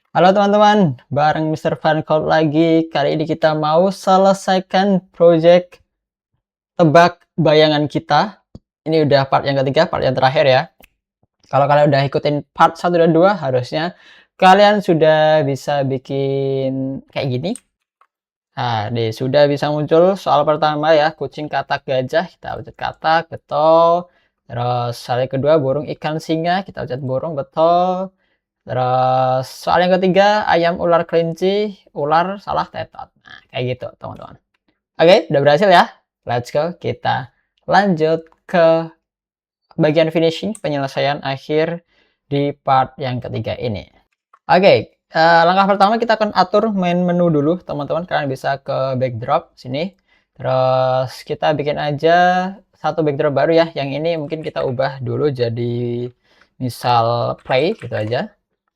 Halo teman-teman, bareng Mister Fun Cloud lagi. Kali ini kita mau selesaikan project tebak bayangan kita. Ini udah part yang ketiga, part yang terakhir ya. Kalau kalian udah ikutin part 1 dan 2, harusnya kalian sudah bisa bikin kayak gini. Nah, nih sudah bisa muncul soal pertama ya, kucing, katak, gajah. Kita ucap katak, betul. Terus soal yang kedua, burung, ikan, singa. Kita ucap burung, betul. Terus soal yang ketiga, ayam, ular, kelinci, ular, salah, tetot. Nah, kayak gitu, teman-teman. Oke, udah berhasil ya? Let's go, kita lanjut ke bagian finishing, penyelesaian akhir di part yang ketiga ini. Oke, langkah pertama kita akan atur main menu dulu, teman-teman. Kalian bisa ke backdrop sini. Terus kita bikin aja satu backdrop baru ya. Yang ini mungkin kita ubah dulu jadi misal play gitu aja.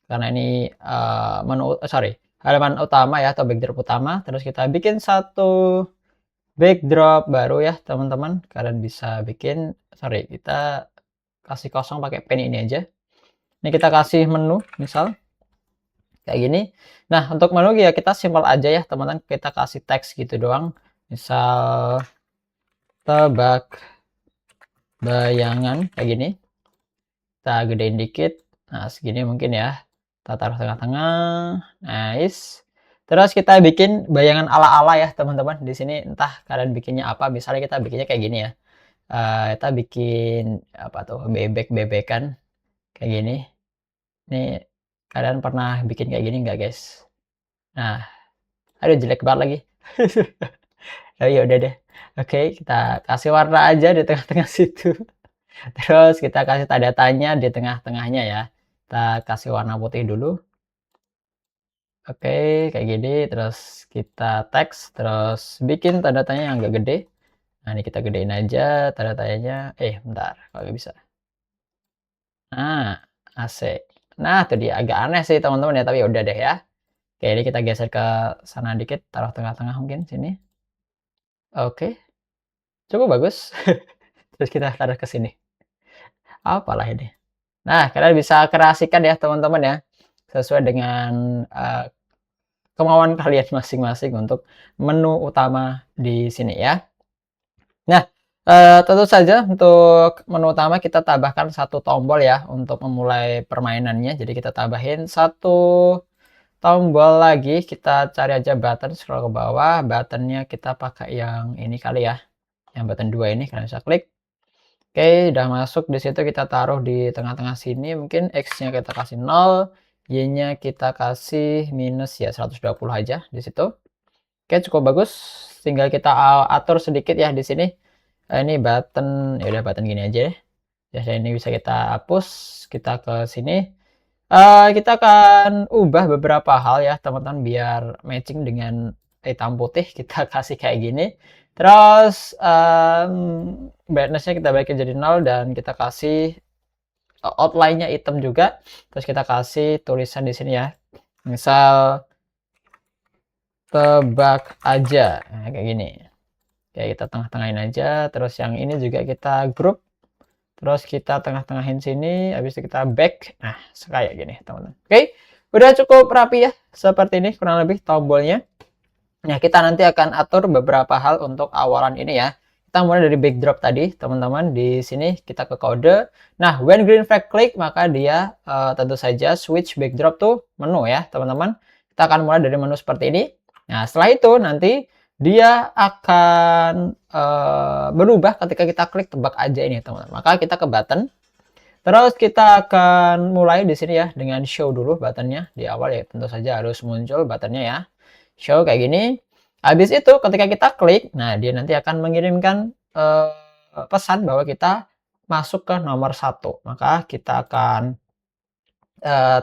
Karena ini halaman utama ya atau backdrop utama. Terus kita bikin satu backdrop baru ya teman-teman. Kalian bisa bikin, kita kasih kosong pakai pen ini aja. Ini kita kasih menu misal kayak gini. Nah, untuk menu ya kita simpel aja ya teman-teman. Kita kasih teks gitu doang. Misal tebak bayangan kayak gini. Kita gedein dikit. Nah, segini mungkin ya. Kita taruh tengah-tengah. Nice. Terus kita bikin bayangan ala-ala ya, teman-teman. Di sini entah kalian bikinnya apa. Misalnya kita bikinnya kayak gini ya. Kita bikin apa tuh? Bebek-bebekan kayak gini. Ini kalian pernah bikin kayak gini nggak, guys? Nah, aduh jelek banget lagi. Oh ya udah deh. Oke, kita kasih warna aja di tengah-tengah situ. Terus kita kasih tanda tanya di tengah-tengahnya ya. Kita kasih warna putih dulu. Oke, kayak gini. Terus kita teks, terus bikin tanda tanya yang agak gede. Nah, ini kita gedein aja tanda tanyanya. Bentar, kalau nggak bisa. Nah, AC. Nah, itu dia. Agak aneh sih teman-teman ya, tapi ya udah deh ya. Oke, ini kita geser ke sana dikit, taruh tengah-tengah mungkin sini. Oke, cukup bagus. Terus kita taruh ke sini. Apalah ini. Nah, kalian bisa kreasikan ya teman-teman ya, sesuai dengan kemauan kalian masing-masing untuk menu utama di sini ya. Nah, tentu saja untuk menu utama kita tambahkan satu tombol ya untuk memulai permainannya. Jadi kita tambahin satu tombol lagi, kita cari aja button, scroll ke bawah, buttonnya kita pakai yang ini kali ya, yang button 2 ini kalian bisa klik. Oke, udah masuk di situ kita taruh di tengah-tengah sini, mungkin X-nya kita kasih 0, Y-nya kita kasih minus ya 120 aja di situ. Oke, cukup bagus. Tinggal kita atur sedikit ya di sini. Ini button, ya udah button gini aja deh. Biasanya ini bisa kita hapus, kita ke sini. Kita akan ubah beberapa hal ya teman-teman biar matching dengan hitam putih. Kita kasih kayak gini. Terus brightness-nya kita baikin jadi 0 dan kita kasih outline-nya hitam juga. Terus kita kasih tulisan di sini ya. Misal tebak aja. Nah, kayak gini. Kayak kita tengah-tengahin aja. Terus yang ini juga kita group. Terus kita tengah-tengahin sini, habis itu kita back. Nah, kayak gini, teman-teman. Oke, udah cukup rapi ya. Seperti ini kurang lebih tombolnya. Nah, kita nanti akan atur beberapa hal untuk awalan ini ya. Kita mulai dari backdrop tadi, teman-teman. Di sini kita ke kode. Nah, when green flag click, maka dia tentu saja switch backdrop to menu ya, teman-teman. Kita akan mulai dari menu seperti ini. Nah, setelah itu nanti dia akan berubah ketika kita klik tebak aja ini, teman-teman. Maka kita ke button. Terus kita akan mulai di sini ya dengan show dulu buttonnya di awal ya, tentu saja harus muncul buttonnya ya. Show kayak gini. Habis itu ketika kita klik, nah dia nanti akan mengirimkan pesan bahwa kita masuk ke nomor 1. Maka kita akan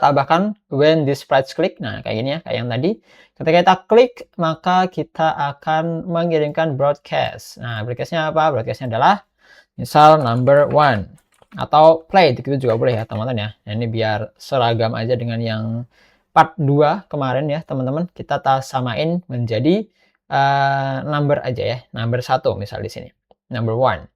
tambahkan when this sprite click. Nah, kayak gini ya, kayak yang tadi. Ketika kita klik, maka kita akan mengirimkan broadcast. Nah, broadcastnya apa? Broadcastnya adalah misal number 1 atau play, itu juga boleh ya teman-teman ya. Nah, ini biar seragam aja dengan yang part 2 kemarin ya teman-teman. Kita samain menjadi number aja ya, number 1 misal di sini, number 1.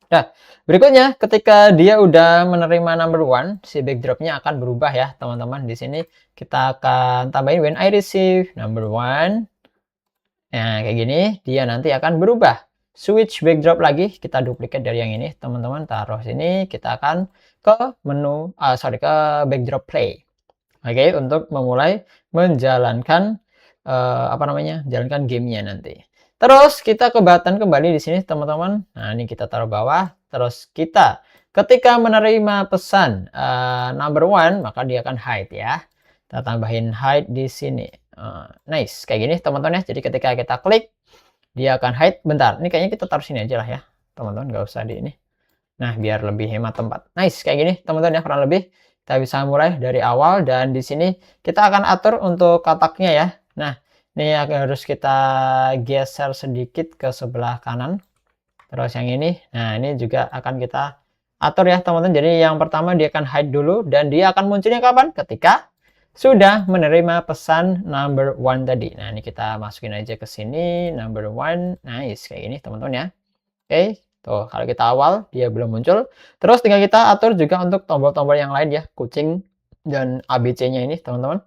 Nah, berikutnya ketika dia udah menerima number one, si backdropnya akan berubah ya, teman-teman. Di sini kita akan tambahin when I receive number one. Nah, kayak gini, dia nanti akan berubah. Switch backdrop lagi, kita duplikat dari yang ini, teman-teman. Taruh sini, kita akan ke menu, ke backdrop play. Oke, untuk memulai menjalankan, apa namanya, jalankan gamenya nanti. Terus kita ke button kembali di sini, teman-teman. Nah, ini kita taruh bawah. Terus kita ketika menerima pesan, number one, maka dia akan hide ya. Kita tambahin hide di sini. Nice, kayak gini teman-teman ya. Jadi ketika kita klik, dia akan hide. Bentar, ini kayaknya kita taruh sini aja lah ya, teman-teman. Nggak usah di ini. Nah, biar lebih hemat tempat. Nice, kayak gini teman-teman ya, kurang lebih. Kita bisa mulai dari awal dan di sini kita akan atur untuk kataknya ya. Nah, ini harus kita geser sedikit ke sebelah kanan. Terus yang ini, nah ini juga akan kita atur ya teman-teman. Jadi yang pertama dia akan hide dulu dan dia akan munculnya kapan? Ketika sudah menerima pesan number one tadi. Nah, ini kita masukin aja ke sini number one. Nice, kayak gini teman-teman ya. Oke, tuh kalau kita awal dia belum muncul. Terus tinggal kita atur juga untuk tombol-tombol yang lain ya, kucing dan ABC-nya ini teman-teman.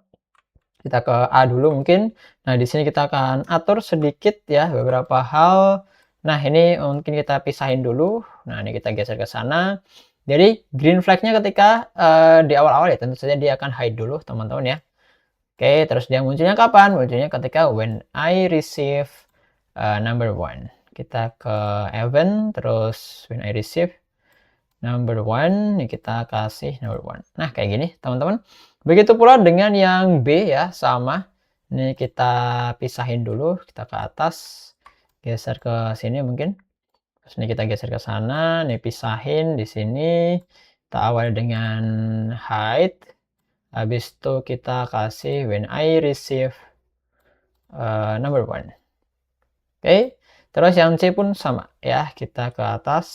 Kita ke A dulu mungkin. Nah, di sini kita akan atur sedikit ya beberapa hal. Nah, ini mungkin kita pisahin dulu. Nah, ini kita geser ke sana. Jadi green flag-nya ketika di awal-awal ya tentu saja dia akan hide dulu teman-teman ya. Oke, terus dia munculnya kapan? Munculnya ketika when I receive number one. Kita ke event, terus when I receive number one, ini kita kasih number one. Nah, kayak gini teman-teman. Begitu pula dengan yang B ya, sama. Ini kita pisahin dulu, kita ke atas, geser ke sini mungkin. Terus ini kita geser ke sana, ini pisahin di sini. Kita awali dengan hide. Habis itu kita kasih when I receive number one. Oke, terus yang C pun sama ya. Kita ke atas,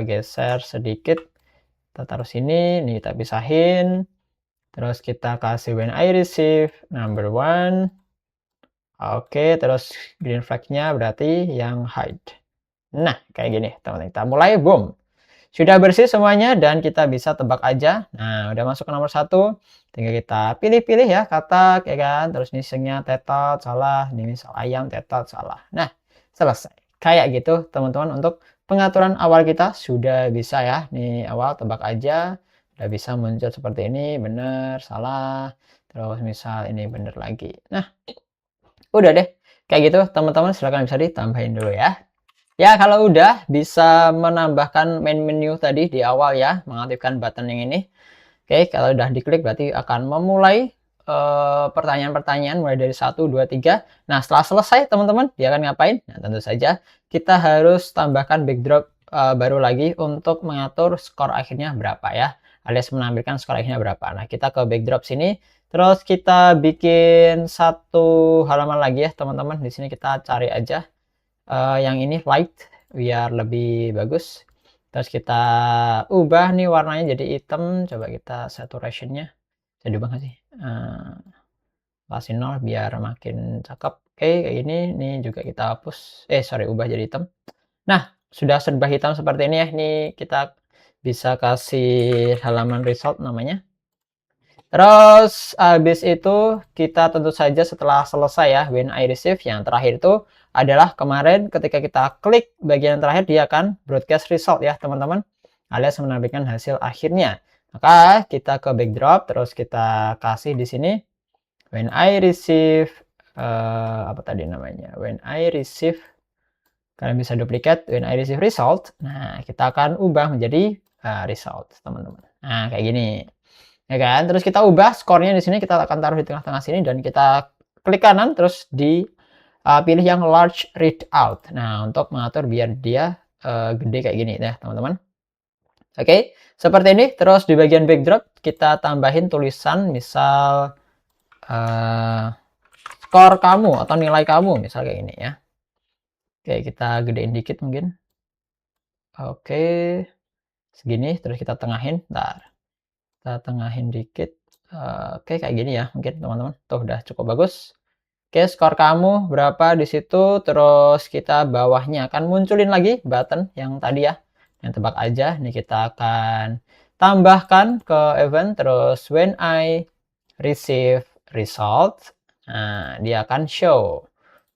geser sedikit. Kita taruh sini, ini kita pisahin. Terus kita kasih when I receive number one. Oke, terus green flag-nya berarti yang hide. Nah, kayak gini teman-teman. Kita mulai, boom. Sudah bersih semuanya dan kita bisa tebak aja. Nah, udah masuk ke nomor satu. Tinggal kita pilih-pilih ya kata, ya kan. Terus missingnya tetot, salah. Ini misal ayam, tetot, salah. Nah, selesai. Kayak gitu teman-teman untuk pengaturan awal kita sudah bisa ya. Nih awal tebak aja. Udah bisa muncul seperti ini, bener, salah. Terus misal ini bener lagi. Nah, udah deh. Kayak gitu teman-teman, silahkan bisa ditambahin dulu ya. Ya, kalau udah bisa menambahkan main menu tadi di awal ya, mengaktifkan button yang ini. Oke, kalau udah diklik berarti akan memulai pertanyaan-pertanyaan mulai dari 1, 2, 3. Nah, setelah selesai teman-teman, dia akan ngapain? Nah, tentu saja kita harus tambahkan backdrop baru lagi untuk mengatur skor akhirnya berapa ya, alias menampilkan skor akhirnya berapa. Nah, kita ke backdrop sini, terus kita bikin satu halaman lagi ya teman-teman. Di sini kita cari aja yang ini light biar lebih bagus. Terus kita ubah nih warnanya jadi hitam. Coba kita saturationnya bisa diubah nggak sih? Kasih 0 biar makin cakep. Oke, kayak gini. Ini juga kita hapus. Sorry, ubah jadi hitam. Nah, sudah serba hitam seperti ini ya. Ini kita bisa kasih halaman result namanya. Terus habis itu kita tentu saja setelah selesai ya when I receive, yang terakhir itu adalah kemarin ketika kita klik bagian terakhir dia akan broadcast result ya teman-teman, alias menampilkan hasil akhirnya. Maka kita ke backdrop terus kita kasih di sini when I receive apa tadi namanya, when I receive, kalian bisa duplikat when I receive result. Nah, kita akan ubah menjadi result teman-teman. Nah, kayak gini. Ya kan? Terus kita ubah skornya di sini, kita akan taruh di tengah-tengah sini dan kita klik kanan terus di pilih yang large readout. Nah, untuk mengatur biar dia gede kayak gini ya, teman-teman. Oke, seperti ini. Terus di bagian backdrop kita tambahin tulisan misal skor kamu atau nilai kamu, misal kayak gini ya. Oke, kita gedein dikit mungkin. Oke, segini terus kita tengahin. Ntar kita tengahin dikit. Oke, kayak gini ya mungkin teman-teman. Tuh udah cukup bagus. Oke, skor kamu berapa di situ, terus kita bawahnya akan munculin lagi button yang tadi ya. yang tebak aja. Nih kita akan tambahkan ke event, terus when I receive result, nah dia akan show.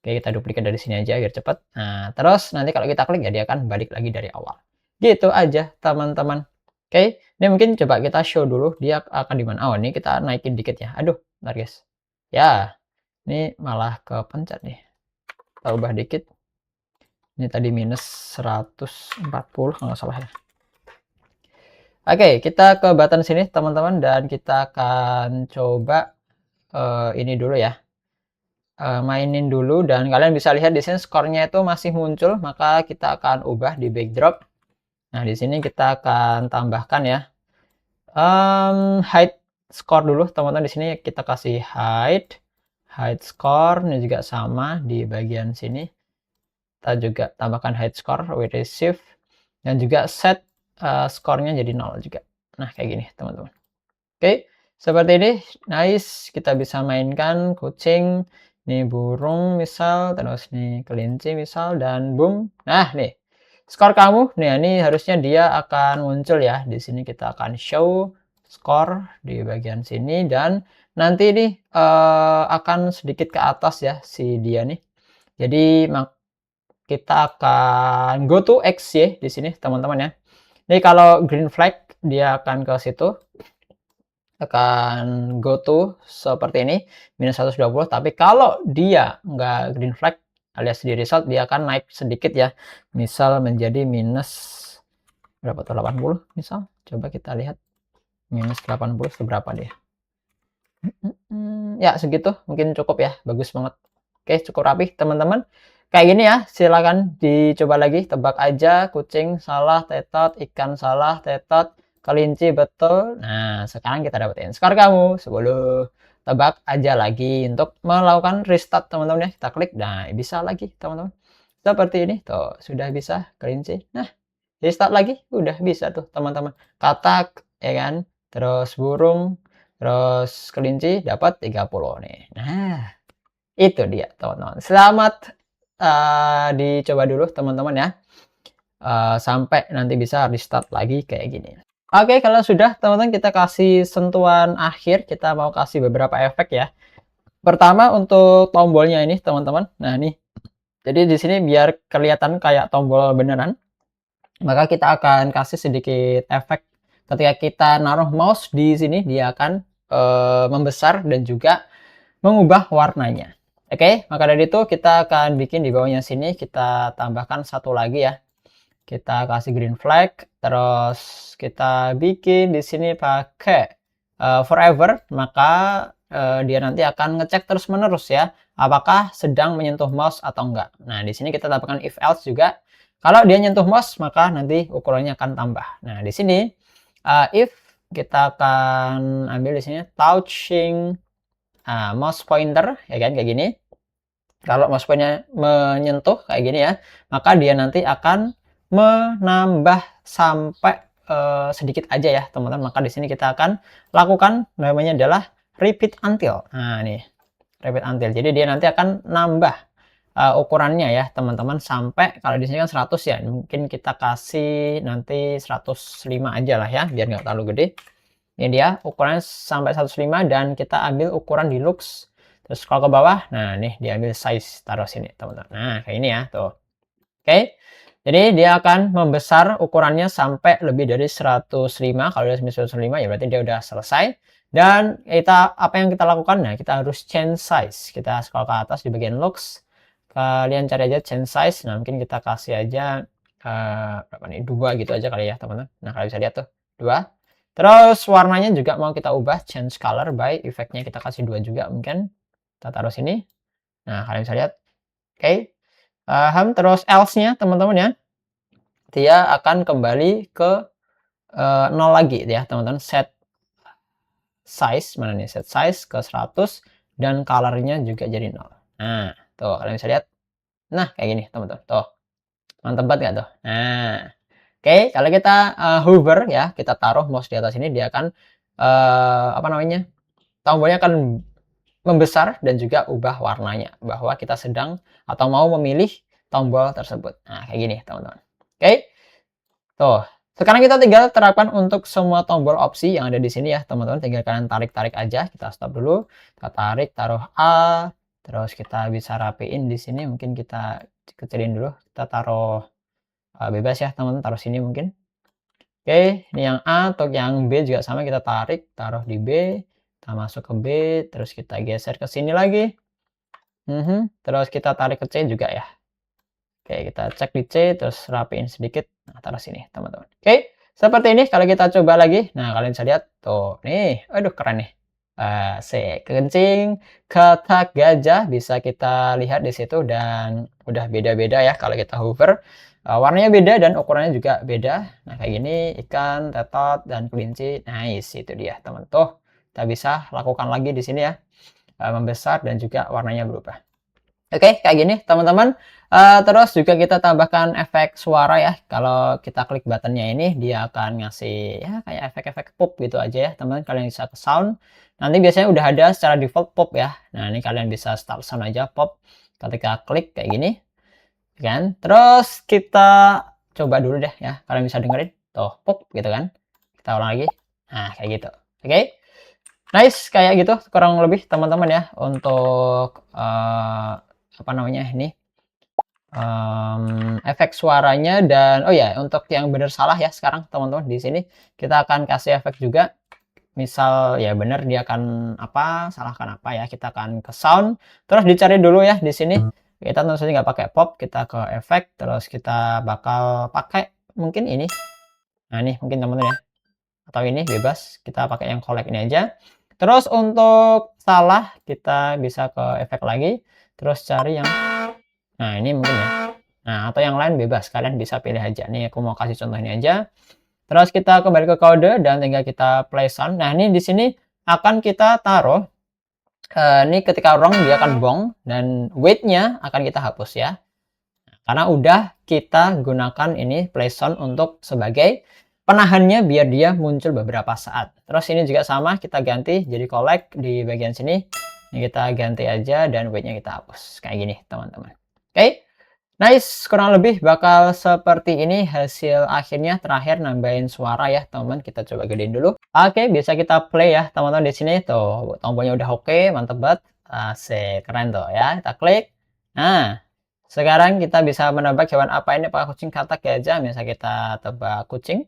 Oke, kita duplikat dari sini aja biar cepet. Nah, terus nanti kalau kita klik ya dia akan balik lagi dari awal. Gitu aja teman-teman. Oke, ini mungkin coba kita show dulu dia akan di mana. Oh, ini kita naikin dikit ya. Aduh, bentar guys. Ya, ini malah kepencet nih. Kita ubah dikit. Ini tadi minus 140 kalau nggak salah ya. Oke, kita ke button sini teman-teman dan kita akan coba ini dulu ya. Mainin dulu dan kalian bisa lihat di sini skornya itu masih muncul, maka kita akan ubah di backdrop. Nah, di sini kita akan tambahkan ya. Hide score dulu teman-teman, di sini kita kasih hide score, ini juga sama di bagian sini. Kita juga tambahkan hide score we receive dan juga set skornya jadi 0 juga. Nah, kayak gini teman-teman. Oke, seperti ini. Nice, kita bisa mainkan kucing, nih burung misal, terus nih kelinci misal, dan boom. Nah, nih skor kamu. Nih, ini harusnya dia akan muncul ya. Di sini kita akan show skor di bagian sini dan nanti ini akan sedikit ke atas ya si dia nih. Jadi kita akan go to X ya di sini teman-teman ya. Ini kalau green flag dia akan ke situ, akan go to seperti ini minus 120, tapi kalau dia nggak green flag alias di result dia akan naik sedikit ya, misal menjadi minus berapa tuh, 80 misal. Coba kita lihat minus 80 seberapa dia. Ya segitu mungkin cukup ya, bagus banget. Oke, cukup rapi teman-teman. Kayak gini ya, silakan dicoba lagi. Tebak aja, kucing salah tetot, ikan salah tetot, kelinci betul. Nah, sekarang kita dapetin skor kamu 10. Tebak aja lagi untuk melakukan restart teman-teman ya. Kita klik, nah bisa lagi teman-teman. Seperti ini, tuh sudah bisa kelinci. Nah, restart lagi, udah bisa tuh teman-teman. Katak, ya kan? Terus burung, terus kelinci dapat 30 nih. Nah, itu dia teman-teman. Selamat dicoba dulu teman-teman ya. Sampai nanti bisa restart lagi kayak gini. Oke, kalau sudah teman-teman kita kasih sentuhan akhir, kita mau kasih beberapa efek ya. Pertama untuk tombolnya ini teman-teman. Nah, nih. Jadi di sini biar kelihatan kayak tombol beneran, maka kita akan kasih sedikit efek. Ketika kita naruh mouse di sini dia akan membesar dan juga mengubah warnanya. Oke, maka dari itu kita akan bikin di bawahnya sini, kita tambahkan satu lagi ya. Kita kasih green flag, terus kita bikin di sini pakai forever, maka dia nanti akan ngecek terus-menerus ya, apakah sedang menyentuh mouse atau enggak. Nah, di sini kita tambahkan if else juga. Kalau dia nyentuh mouse, maka nanti ukurannya akan tambah. Nah, di sini if kita akan ambil di sini touching mouse pointer ya kan kayak gini. Kalau mouse pointer menyentuh kayak gini ya, maka dia nanti akan menambah sampai sedikit aja ya teman-teman. Maka di sini kita akan lakukan namanya adalah repeat until. Nah, nih repeat until. Jadi dia nanti akan nambah ukurannya ya teman-teman sampai, kalau di sini kan 100 ya, mungkin kita kasih nanti 105 aja lah ya biar nggak terlalu gede. Ini dia ukurannya sampai 105 dan kita ambil ukuran deluxe. Terus kalau ke bawah, nah nih diambil size, taruh sini teman-teman. Nah kayak ini ya tuh. Oke. Jadi dia akan membesar ukurannya sampai lebih dari 105. Kalau dia 105 ya berarti dia udah selesai. Dan kita apa yang kita lakukan? Nah, kita harus change size. Kita scroll ke atas di bagian looks. Kalian cari aja change size. Nah, mungkin kita kasih aja berapa nih? 2 gitu aja kali ya, teman-teman. Nah, kalian bisa lihat tuh, 2. Terus warnanya juga mau kita ubah, change color by efeknya kita kasih 2 juga mungkin. Kita taruh sini. Nah, kalian bisa lihat. Oke. Terus else-nya teman-teman ya. Dia akan kembali ke 0 lagi ya, teman-teman. Set size, mana nih? Set size ke 100 dan color-nya juga jadi 0. Nah, tuh kalian bisa lihat. Nah, kayak gini, teman-teman. Tuh. Mantap banget nggak tuh? Nah, oke, kalau kita hover ya, kita taruh mouse di atas ini, dia akan apa namanya? Tombolnya akan membesar dan juga ubah warnanya bahwa kita sedang atau mau memilih tombol tersebut. Nah, kayak gini, teman-teman. Oke. Tuh, sekarang kita tinggal terapkan untuk semua tombol opsi yang ada di sini ya, teman-teman. Tinggal kalian tarik-tarik aja. Kita stop dulu. Kita tarik, taruh A. Terus kita bisa rapiin di sini. Mungkin kita kecilin dulu. Kita taruh bebas ya, teman-teman. Taruh sini mungkin. Oke, ini yang A atau yang B juga sama. Kita tarik, taruh di B. Kita masuk ke B. Terus kita geser ke sini lagi. Terus kita tarik ke C juga ya. Oke, kita cek di C, terus rapiin sedikit. Nah, taruh sini, teman-teman. Oke, seperti ini. Kalau kita coba lagi, nah kalian bisa lihat tuh, nih, aduh keren nih. Kencing, katak gajah bisa kita lihat di situ dan udah beda-beda ya kalau kita hover. Warnanya beda dan ukurannya juga beda. Nah, kayak gini, ikan, tetot, dan kelinci. Nice, itu dia, teman. Tuh, kita bisa lakukan lagi di sini ya. Membesar dan juga warnanya berubah. Oke, kayak gini teman-teman. Terus juga kita tambahkan efek suara ya. Kalau kita klik buttonnya ini, dia akan ngasih ya kayak efek-efek pop gitu aja ya teman-teman. Kalian bisa ke sound. Nanti biasanya udah ada secara default pop ya. Nah, ini kalian bisa start sound aja pop. Ketika klik kayak gini, kan? Terus kita coba dulu deh ya. Kalian bisa dengerin. Tuh, pop gitu kan. Kita ulang lagi. Nah, kayak gitu. Oke. Nice, kayak gitu kurang lebih teman-teman ya untuk apa namanya ini efek suaranya dan oh ya untuk yang benar salah ya sekarang teman-teman di sini kita akan kasih efek juga. Misal ya benar dia akan apa salahkan apa ya kita akan ke sound terus dicari dulu ya di sini kita tentu saja nggak pakai pop kita ke efek terus kita bakal pakai mungkin ini. Nah ini mungkin teman-teman ya atau ini bebas kita pakai yang collect ini aja. Terus untuk salah kita bisa ke efek lagi terus cari yang nah ini mungkin ya nah atau yang lain bebas kalian bisa pilih aja nih aku mau kasih contoh ini aja. Terus kita kembali ke kode dan tinggal kita play sound. Nah ini di sini akan kita taruh ini ketika wrong dia akan bong dan weight-nya akan kita hapus ya karena udah kita gunakan ini play sound untuk sebagai penahannya biar dia muncul beberapa saat. Terus ini juga sama kita ganti jadi collect di bagian sini. Ini kita ganti aja dan weight-nya kita hapus kayak gini teman-teman. Oke. Nice, kurang lebih bakal seperti ini hasil akhirnya terakhir nambahin suara ya teman-teman. Kita coba gedein dulu. Oke, bisa kita play ya teman-teman di sini tuh tombolnya udah oke, mantep banget. Asik, keren tuh ya. Kita klik. Nah, sekarang kita bisa menebak hewan apa ini apakah kucing, katak, gajah. Misal kita tebak kucing.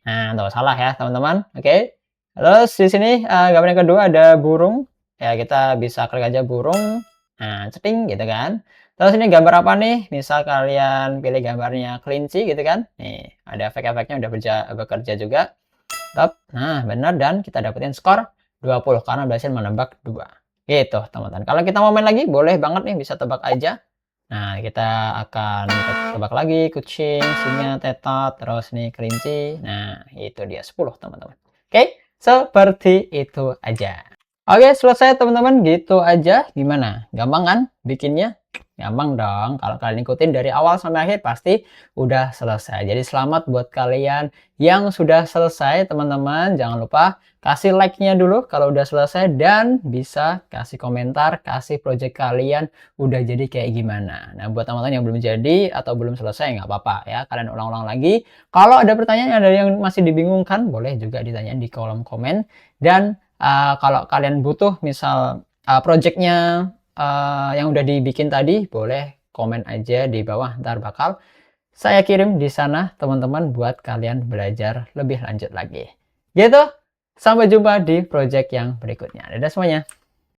Nah, tuh salah ya teman-teman. Oke. Terus di sini gambar yang kedua ada burung. Ya, kita bisa klik aja burung. Nah, ceting gitu kan. Terus ini gambar apa nih? Misal kalian pilih gambarnya kelinci gitu kan. Nih, ada efek-efeknya udah bekerja juga. Top. Nah, benar dan kita dapetin skor 20 karena berhasil menebak 2. Gitu, teman-teman. Kalau kita mau main lagi, boleh banget nih bisa tebak aja. Nah, kita akan tebak lagi kucing, singa, tetot, terus nih kelinci. Nah, itu dia 10, teman-teman. Oke, seperti itu aja. Oke, selesai teman-teman. Gitu aja. Gimana? Gampang kan bikinnya? Gampang dong. Kalau kalian ikutin dari awal sampai akhir pasti udah selesai. Jadi selamat buat kalian yang sudah selesai teman-teman. Jangan lupa kasih like-nya dulu kalau udah selesai dan bisa kasih komentar, kasih project kalian udah jadi kayak gimana. Nah, buat teman-teman yang belum jadi atau belum selesai nggak apa-apa ya. Kalian ulang-ulang lagi. Kalau ada pertanyaan ada yang masih dibingungkan, boleh juga ditanyain di kolom komen. Dan kalau kalian butuh misal projectnya yang udah dibikin tadi boleh komen aja di bawah ntar bakal saya kirim di sana teman-teman buat kalian belajar lebih lanjut lagi gitu. Sampai jumpa di project yang berikutnya. Dadah semuanya.